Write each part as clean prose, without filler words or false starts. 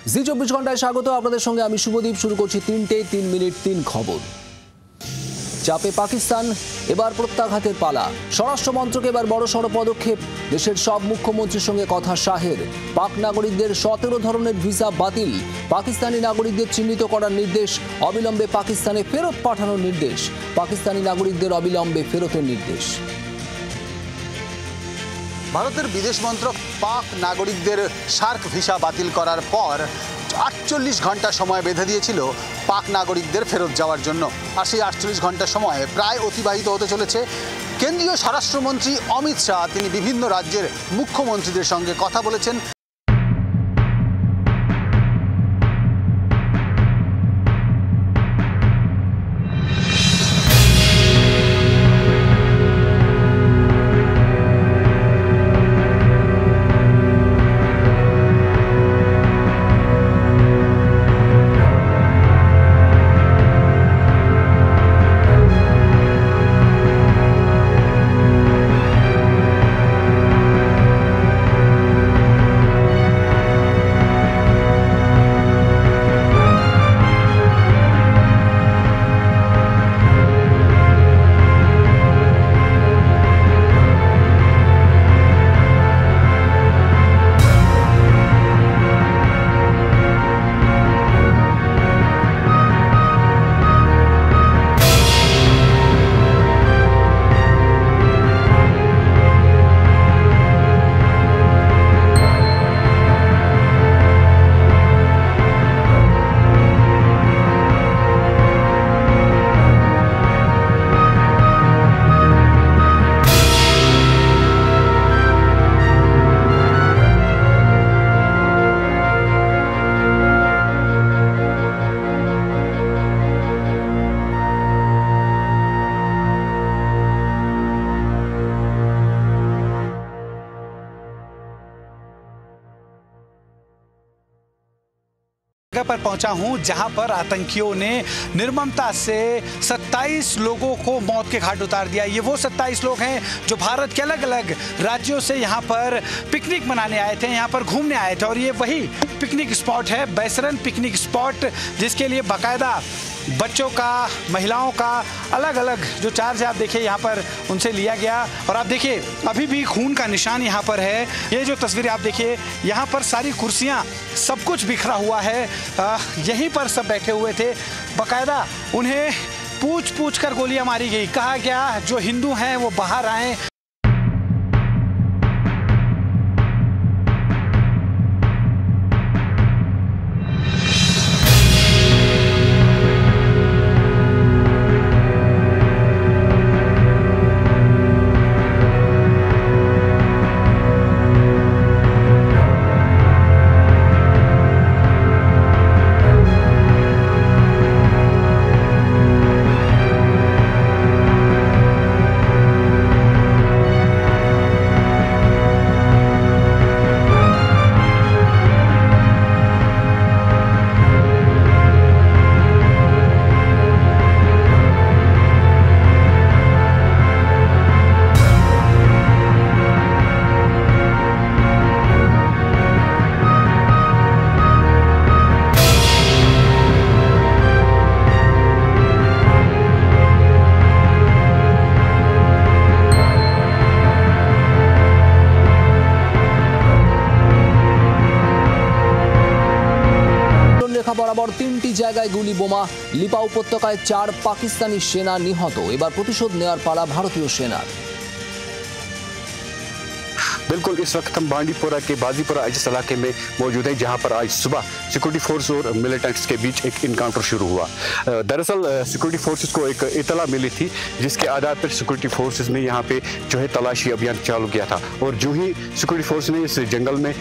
জি 24 ঘন্টায় স্বাগত আপনাদের সঙ্গে আমি শুভদীপ। শুরু করছি 3টে 3 মিনিট 3 খবর। চাপে পাকিস্তান, এবার প্রত্যাঘাতের পালা। স্বরাষ্ট্র মন্ত্রক এবার বড়সড় পদক্ষেপ। দেশের সব মুখ্যমন্ত্রীর সঙ্গে কথা শাহের। পাক নাগরিকদের 17 ধরনের ভিসা বাতিল। পাকিস্তানি নাগরিকদের চিহ্নিত করার নির্দেশ। অবিলম্বে পাকিস্তানে ফেরত পাঠানোর নির্দেশ। পাকিস্তানি নাগরিকদের অবিলম্বে ফেরতের নির্দেশ। ভারতের বিদেশ মন্ত্রক পাক নাগরিকদের সার্ক ভিসা বাতিল করার পর 48 ঘন্টা সময় বেঁধে দিয়েছিল পাক নাগরিকদের ফেরত যাওয়ার জন্য। আর সেই 48 ঘন্টা সময় প্রায় অতিবাহিত হতে চলেছে। কেন্দ্রীয় স্বরাষ্ট্রমন্ত্রী অমিত শাহ তিনি বিভিন্ন রাজ্যের মুখ্যমন্ত্রীদের সঙ্গে কথা বলেছেন। पर पहुंचा हूं जहां पर आतंकियों ने निर्ममता से 27 लोगों को मौत के घाट उतार दिया। ये वो 27 लोग हैं जो भारत के अलग अलग राज्यों से यहां पर पिकनिक मनाने आए थे, यहां पर घूमने आए थे। और ये वही पिकनिक स्पॉट है, बैसरन पिकनिक स्पॉट, जिसके लिए बाकायदा बच्चों का, महिलाओं का अलग अलग जो चार्ज आप देखिए यहाँ पर उनसे लिया गया। और आप देखिए अभी भी खून का निशान यहाँ पर है। ये जो तस्वीरें आप देखिए, यहाँ पर सारी कुर्सियाँ, सब कुछ बिखरा हुआ है। यहीं पर सब बैठे हुए थे। बाकायदा उन्हें पूछ पूछ कर गोलियाँ मारी गई। कहा गया जो हिंदू हैं वो बाहर आएँ। বরাবর 3টি জায়গায় গুলি বোমা। লিপা উপত্যকায় 4 পাকিস্তানি সেনা নিহত। এবার প্রতিশোধ নেওয়ার পালা ভারতীয় সেনার। बिल्कुल इस वक्त हम बांडीपुरा के बाजीपुरा आइजिस इलाके में मौजूद हैं, जहां पर आज सुबह सिक्योरिटी फोर्स और मिलिटेंट्स के बीच एक इनकाउंटर शुरू हुआ। दरअसल सिक्योरिटी फोर्सेस को एक इतला मिली थी, जिसके आधार पर सिक्योरिटी फोर्सेस ने यहां पे जो है तलाशी अभियान चालू किया था। और जो ही सिक्योरिटी फोर्स ने इस जंगल में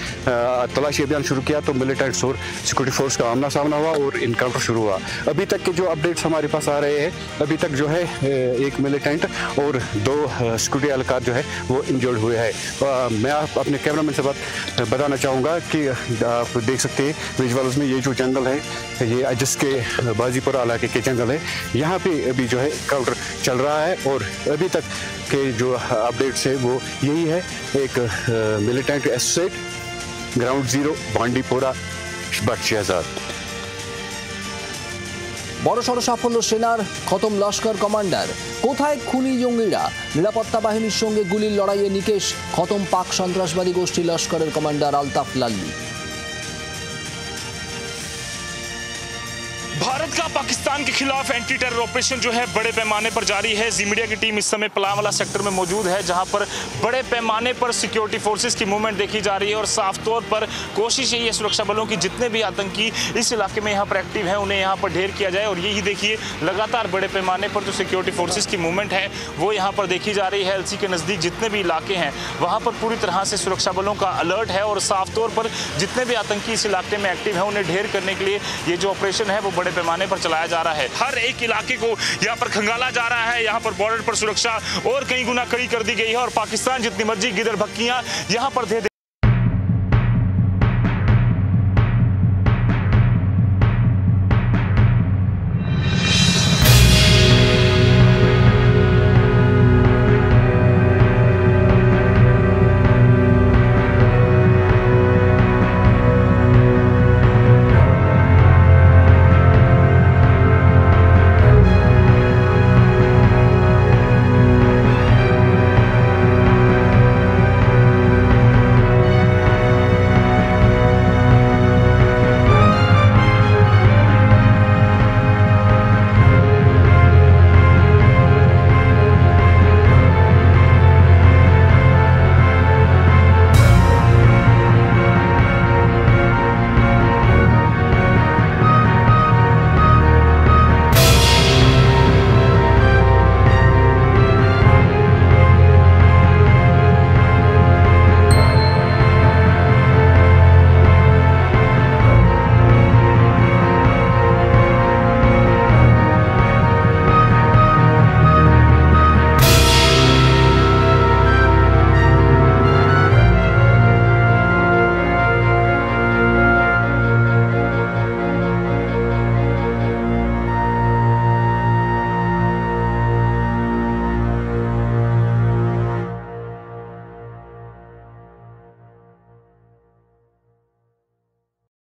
तलाशी अभियान शुरू किया तो मिलिटेंट्स और सिक्योरिटी फोर्स का आमना सामना हुआ और इनकाउंटर शुरू हुआ। अभी तक के जो अपडेट्स हमारे पास आ रहे हैं, अभी तक जो है एक मिलिटेंट और 2 सिक्योरिटी एहलकार जो है वो इंजर्ड हुए हैं। मैं अपने कैमरामैन से बताना चाहूँगा कि आप देख सकते हैं विजुअल्स में, ये जो जंगल है ये आइजिस के बाजीपुरा इलाके के जंगल है। यहाँ पे अभी जो है काउंटर चल रहा है और अभी तक के जो अपडेट्स है वो यही है। एक militant associate ground 0 Bandipora Bhat Shahzad. বড়সড় সাফল্য সেনার, খতম লস্কর কমান্ডার। কোথায় খুনি জঙ্গিরা? নিরাপত্তা বাহিনীর সঙ্গে গুলির লড়াইয়ে নিকেশ, খতম পাক সন্ত্রাসবাদী গোষ্ঠী লস্করের কমান্ডার আলতাফ লাল্লি। भारत का पाकिस्तान के खिलाफ एंटी टेरर ऑपरेशन जो है बड़े पैमाने पर जारी है। जी मीडिया की टीम इस समय पलामला सेक्टर में मौजूद है, जहां पर बड़े पैमाने पर सिक्योरिटी फोर्सेस की मूवमेंट देखी जा रही है और साफ तौर पर कोशिश यही है सुरक्षा बलों की जितने भी आतंकी इस इलाके में यहाँ पर एक्टिव हैं उन्हें यहाँ पर ढेर किया जाए। और यही देखिए लगातार बड़े पैमाने पर जो सिक्योरिटी फोर्सेस की मूवमेंट है वो यहाँ पर देखी जा रही है। एलसी के नज़दीक जितने भी इलाके हैं वहाँ पर पूरी तरह से सुरक्षा बलों का अलर्ट है और साफ तौर पर जितने भी आतंकी इस इलाके में एक्टिव हैं उन्हें ढेर करने के लिए ये जो ऑपरेशन है वो बड़े पैमाने पर चलाया जा रहा है। हर एक इलाके को यहाँ पर खंगाला जा रहा है। यहाँ पर बॉर्डर पर सुरक्षा और कई गुना कड़ी कर दी गई है और पाकिस्तान जितनी मर्जी गिदड़ भक्कियां यहाँ पर दे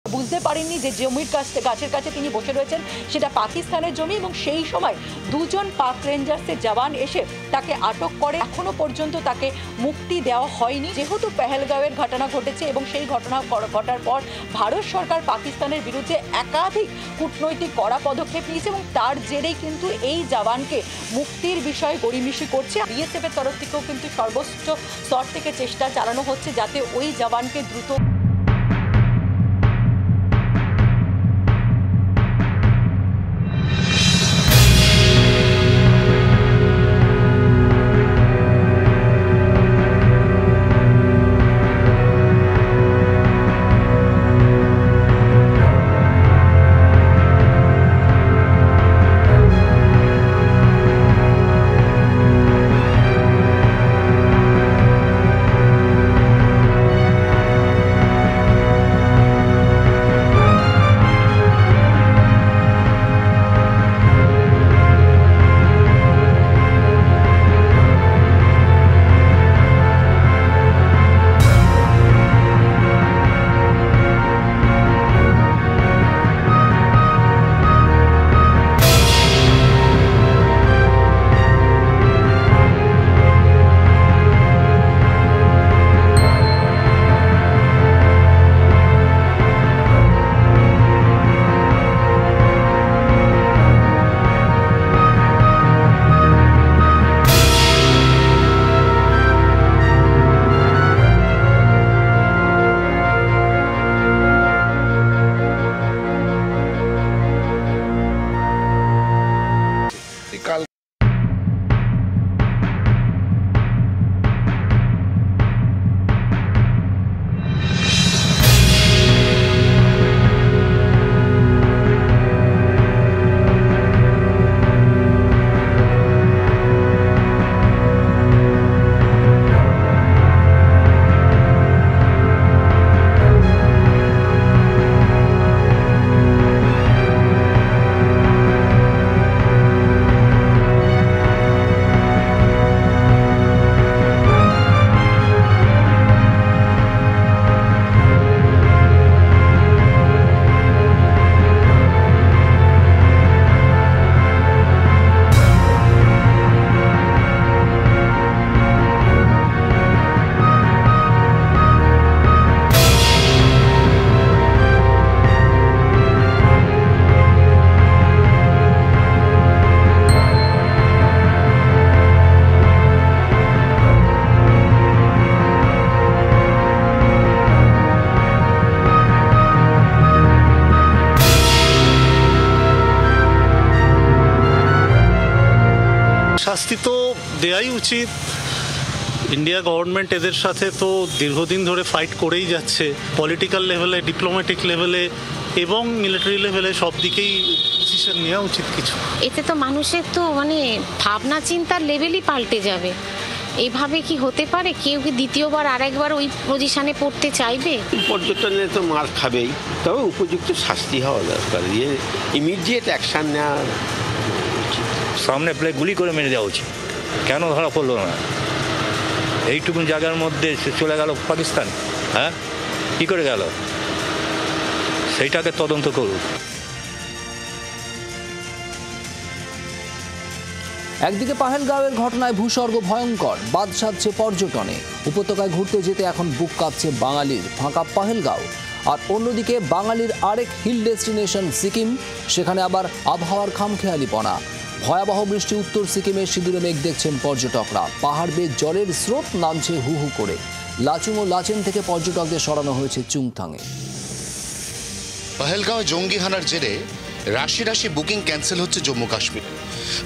বুঝতে পারেননি যে জমির গাছের কাছে তিনি বসে রয়েছেন সেটা পাকিস্তানের জমি এবং সেই সময় দুজন পাক রেঞ্জার্সের জওয়ান এসে তাকে আটক করে। এখনো পর্যন্ত তাকে মুক্তি দেওয়া হয়নি। যেহেতু পেহেলগাঁওয়ের ঘটনা ঘটেছে এবং সেই ঘটনা ঘটার পর ভারত সরকার পাকিস্তানের বিরুদ্ধে একাধিক কূটনৈতিক কড়া পদক্ষেপ নিয়েছে এবং তার জেরেই কিন্তু এই জওয়ানকে মুক্তির বিষয়ে গড়িমসি করছে। বিএসএফের তরফ থেকেও কিন্তু সর্বোচ্চ স্তর থেকে চেষ্টা চালানো হচ্ছে যাতে ওই জওয়ানকে দ্রুত দেওয়াই উচিত। ইন্ডিয়া গভর্নমেন্ট এদের সাথে তো দীর্ঘদিন ধরে ফাইট করেই যাচ্ছে, পলিটিক্যাল লেভেলে, ডিপ্লোম্যাটিক লেভেলে এবং মিলিটারি লেভেলে, সব দিকেই ডিসিশন নেওয়া উচিত কিছু। এতে তো মানুষের তো মানে ভাবনা চিন্তার লেভেলই পাল্টে যাবে। এইভাবে কি হতে পারে? কেউ কি দ্বিতীয়বার আরেকবার ওই পজিশনে পড়তে চাইবে? পর্যটনে তো মার খাবেই, তবে উপযুক্ত শাস্তি হওয়া দরকার, ইমিডিয়েট অ্যাকশন নেওয়া উচিত। সামনে প্লে গুলি করে মেরে দেওয়া উচিত। কেন ধরা পড়লো না? এইটুকুন জায়গার মধ্যে সে চলে গেল পাকিস্তান, হ্যাঁ কী করে গেল? সেইটাকে তদন্ত করুক। একদিকে পাহেলগাঁওয়ের ঘটনায় ভূস্বর্গ ভয়ঙ্কর, বাদ সাধছে পর্যটনে। উপত্যকায় ঘুরতে যেতে এখন বুক কাঁপছে বাঙালির, ফাঁকা পাহেলগাঁও। আর অন্যদিকে বাঙালির আরেক হিল ডেস্টিনেশন সিকিম, সেখানে আবার আবহাওয়ার খামখেয়ালিপনা। ভয়াবহ বৃষ্টি উত্তর সিকিমের সিঁদুরে মেঘ দেখছেন পর্যটকরা। পাহাড় বেয়ে জলের স্রোত নামছে হু হু করে। লাচুং ও লাচেন থেকে পর্যটকদের সরানো হয়েছে চুংথাংয়ে। পহেলগাঁও জঙ্গি হানার জেরে রাশি রাশি বুকিং ক্যান্সেল হচ্ছে জম্মু কাশ্মীর।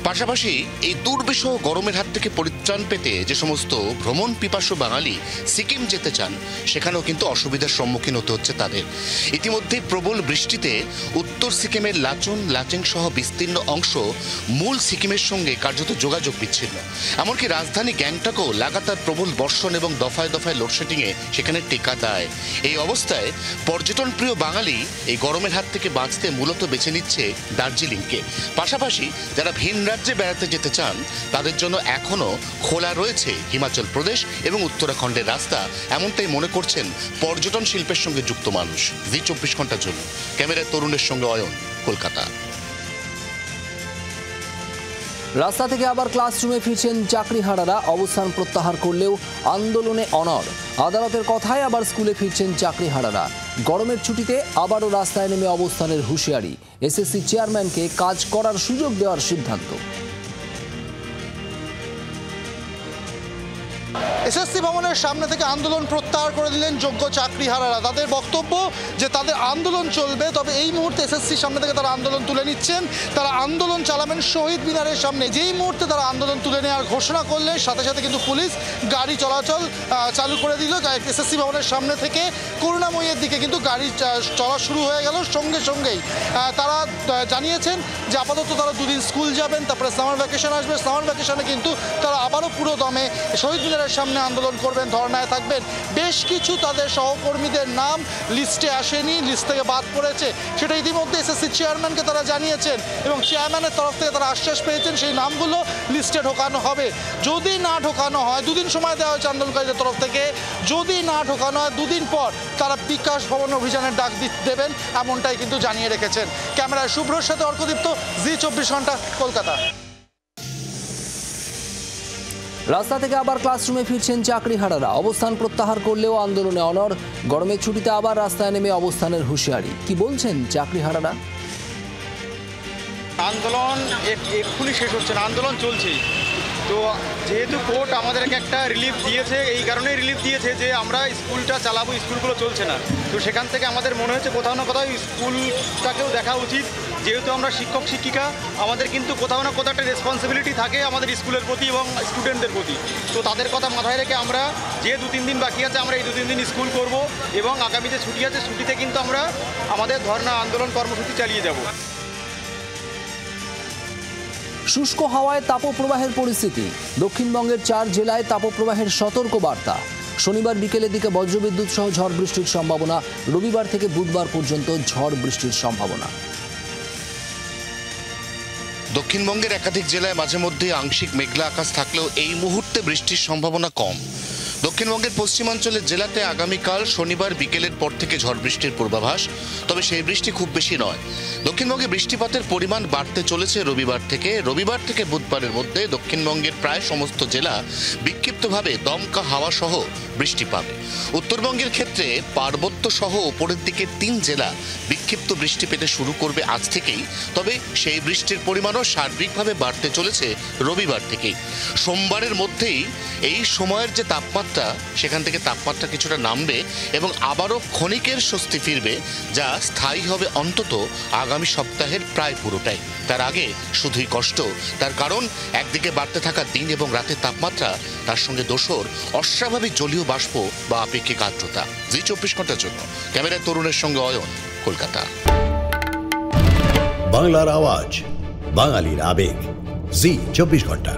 পাশাপাশি এই দুর্বিষহ গরমের হাত থেকে পরিত্রাণ পেতে যে সমস্ত ভ্রমণ পিপাসু বাঙালি সিকিম যেতে চান, সেখানেও কিন্তু অসুবিধার সম্মুখীন হতে হচ্ছে তাদের। ইতিমধ্যেই প্রবল বৃষ্টিতে উত্তর সিকিমের লাচুং লাচেং সহ বিস্তীর্ণ অংশ মূল সিকিমের সঙ্গে কার্যত যোগাযোগ বিচ্ছিন্ন। এমনকি রাজধানী গ্যাংটকও লাগাতার প্রবল বর্ষণ এবং দফায় দফায় লোডশেডিংয়ে সেখানে টেকা দেয়। এই অবস্থায় পর্যটন প্রিয় বাঙালি এই গরমের হাত থেকে বাঁচতে মূলত বেছে নিচ্ছে দার্জিলিংকে। পাশাপাশি যারা ভিন রাজ্যে বেড়াতে যেতে চান, তাদের জন্য এখনও খোলা রয়েছে হিমাচল প্রদেশ এবং উত্তরাখণ্ডের রাস্তা, এমনটাই মনে করছেন পর্যটন শিল্পের সঙ্গে যুক্ত মানুষ। জি 24 ঘন্টার জন্য ক্যামেরায় তরুণের সঙ্গে অয়ন, কলকাতা। রাস্তা থেকে আবার ক্লাসরুমে ফিরছেন চাকরিহারারা। অবস্থান প্রত্যাহার করলেও আন্দোলনে অনড়। আদালতের কথায় আবার স্কুলে ফিরছেন চাকরিহারারা। গরমের ছুটিতে আবারও রাস্তায় নেমে অবস্থানের হুঁশিয়ারি। এসএসসি চেয়ারম্যানকে কাজ করার সুযোগ দেওয়ার সিদ্ধান্ত। এসএসসি ভবনের সামনে থেকে আন্দোলন প্রত্যাহার করে দিলেন যোগ্য চাকরিহারারা। তাদের বক্তব্য যে তাদের আন্দোলন চলবে, তবে এই মুহূর্তে এসএসসির সামনে থেকে তারা আন্দোলন তুলে নিচ্ছেন। তারা আন্দোলন চালাবেন শহীদ মিনারের সামনে। যেই মুহূর্তে তারা আন্দোলন তুলে নেওয়ার ঘোষণা করলেন, সাথে সাথে কিন্তু পুলিশ গাড়ি চলাচল চালু করে দিল। এসএসসি ভবনের সামনে থেকে করুণাময়ীর দিকে কিন্তু গাড়ি চলা শুরু হয়ে গেল। সঙ্গে সঙ্গেই তারা জানিয়েছেন যে আপাতত তারা দুদিন স্কুল যাবেন, তারপরে সামার ভ্যাকেশন আসবে। সামার ভ্যাকেশনে কিন্তু তারা আবারও পুরো দমে শহীদ মিনারের সামনে আন্দোলন করবেন, ধর্নায় থাকবেন। বেশ কিছু তাদের সহকর্মীদের নাম লিস্টে আসেনি, লিস্ট থেকে বাদ পড়েছে, সেটা ইতিমধ্যে এসএসসি চেয়ারম্যানকে তারা জানিয়েছেন এবং চেয়ারম্যানের তরফ থেকে তারা আশ্বাস পেয়েছেন সেই নামগুলো লিস্টে ঢোকানো হবে। যদি না ঢোকানো হয়, দুদিন সময় দেওয়া হয়েছে আন্দোলনকারীদের তরফ থেকে, যদি না ঢোকানো হয় দুদিন পর তারা বিকাশ ভবন অভিযানের ডাক দেবেন, এমনটাই কিন্তু জানিয়ে রেখেছেন। ক্যামেরায় শুভ্রর সাথে অর্কদীপ্ত, জি 24 ঘন্টা, কলকাতা। রাস্তা থেকে আবার ক্লাসরুমে ফিরছেন চাকরিহারারা। অবস্থান প্রত্যাহার করলেও আন্দোলনে অনড়। গরমের ছুটিতে আবার রাস্তায় নেমে অবস্থানের হুঁশিয়ারি। কি বলছেন চাকরিহারারা? আন্দোলন এক্ষুনি শেষ হচ্ছে না, আন্দোলন চলছেই। তো যেহেতু কোর্ট আমাদেরকে একটা রিলিফ দিয়েছে, এই কারণেই রিলিফ দিয়েছে যে আমরা স্কুলটা চালাবো, স্কুলগুলো চলছে না। তো সেখান থেকে আমাদের মনে হচ্ছে কোথাও না কোথাও স্কুলটাকেও দেখা উচিত। যেহেতু আমরা শিক্ষক শিক্ষিকা, আমাদের কিন্তু কোথাও না কোথাও একটা রেসপন্সিবিলিটি থাকে আমাদের স্কুলের প্রতি এবং স্টুডেন্টদের প্রতি। তো তাদের কথা মাথায় রেখে আমরা যে 2-3 দিন বাকি আছে, আমরা এই 2-3 দিন স্কুল করব এবং আগামী যে ছুটি আছে, ছুটিতে কিন্তু আমরা আমাদের ধর্ণা আন্দোলন কর্মসূচি চালিয়ে যাব। শুষ্ক হাওয়ায় তাপপ্রবাহের পরিস্থিতি। দক্ষিণবঙ্গের 4 জেলায় তাপপ্রবাহের সতর্ক বার্তা। শনিবার বিকেলের দিকে বজ্রবিদ্যুৎ সহ ঝড় বৃষ্টির সম্ভাবনা। রবিবার থেকে বুধবার পর্যন্ত ঝড় বৃষ্টির সম্ভাবনা। দক্ষিণবঙ্গের একাধিক জেলায় মাঝে মধ্যে আংশিক মেঘলা আকাশ থাকলেও এই মুহূর্তে বৃষ্টির সম্ভাবনা কম। দক্ষিণবঙ্গের পশ্চিমাঞ্চলের জেলাতে আগামীকাল শনিবার বিকেলের পর থেকে ঝড় বৃষ্টির পূর্বাভাস, তবে সেই বৃষ্টি খুব বেশি নয়। দক্ষিণবঙ্গে বৃষ্টিপাতের পরিমাণ বাড়তে চলেছে রবিবার থেকে বুধবারের মধ্যে দক্ষিণবঙ্গের প্রায় সমস্ত জেলা বিক্ষিপ্তভাবে দমকা হাওয়া সহ বৃষ্টি পাবে। উত্তরবঙ্গের ক্ষেত্রে পার্বত্য সহ ওপরের দিকে 3 জেলা বিক্ষিপ্ত বৃষ্টি পেতে শুরু করবে আজ থেকেই। তবে সেই বৃষ্টির পরিমাণও সার্বিকভাবে বাড়তে চলেছে রবিবার থেকেই। সোমবারের মধ্যেই এই সময়ের যে তাপমাত্রা, সেখান থেকে তাপমাত্রা কিছুটা নামবে এবং আবারও ক্ষণিকের স্বস্তি ফিরবে, যা স্থায়ী হবে অন্তত আগামী সপ্তাহের প্রায় পুরোটাই। তার আগে শুধুই কষ্ট। তার কারণ একদিকে বাড়তে থাকা দিন এবং রাতের তাপমাত্রা, তার সঙ্গে দোসর অস্বাভাবিক জলীয় বাষ্প বা আপেক্ষিক আর্দ্রতা। জি 24 ঘন্টার জন্য ক্যামেরায় তরুণের সঙ্গে অয়ন, কলকাতা। বাংলার আওয়াজ, বাঙালির আবেগ, জি 24 ঘন্টা।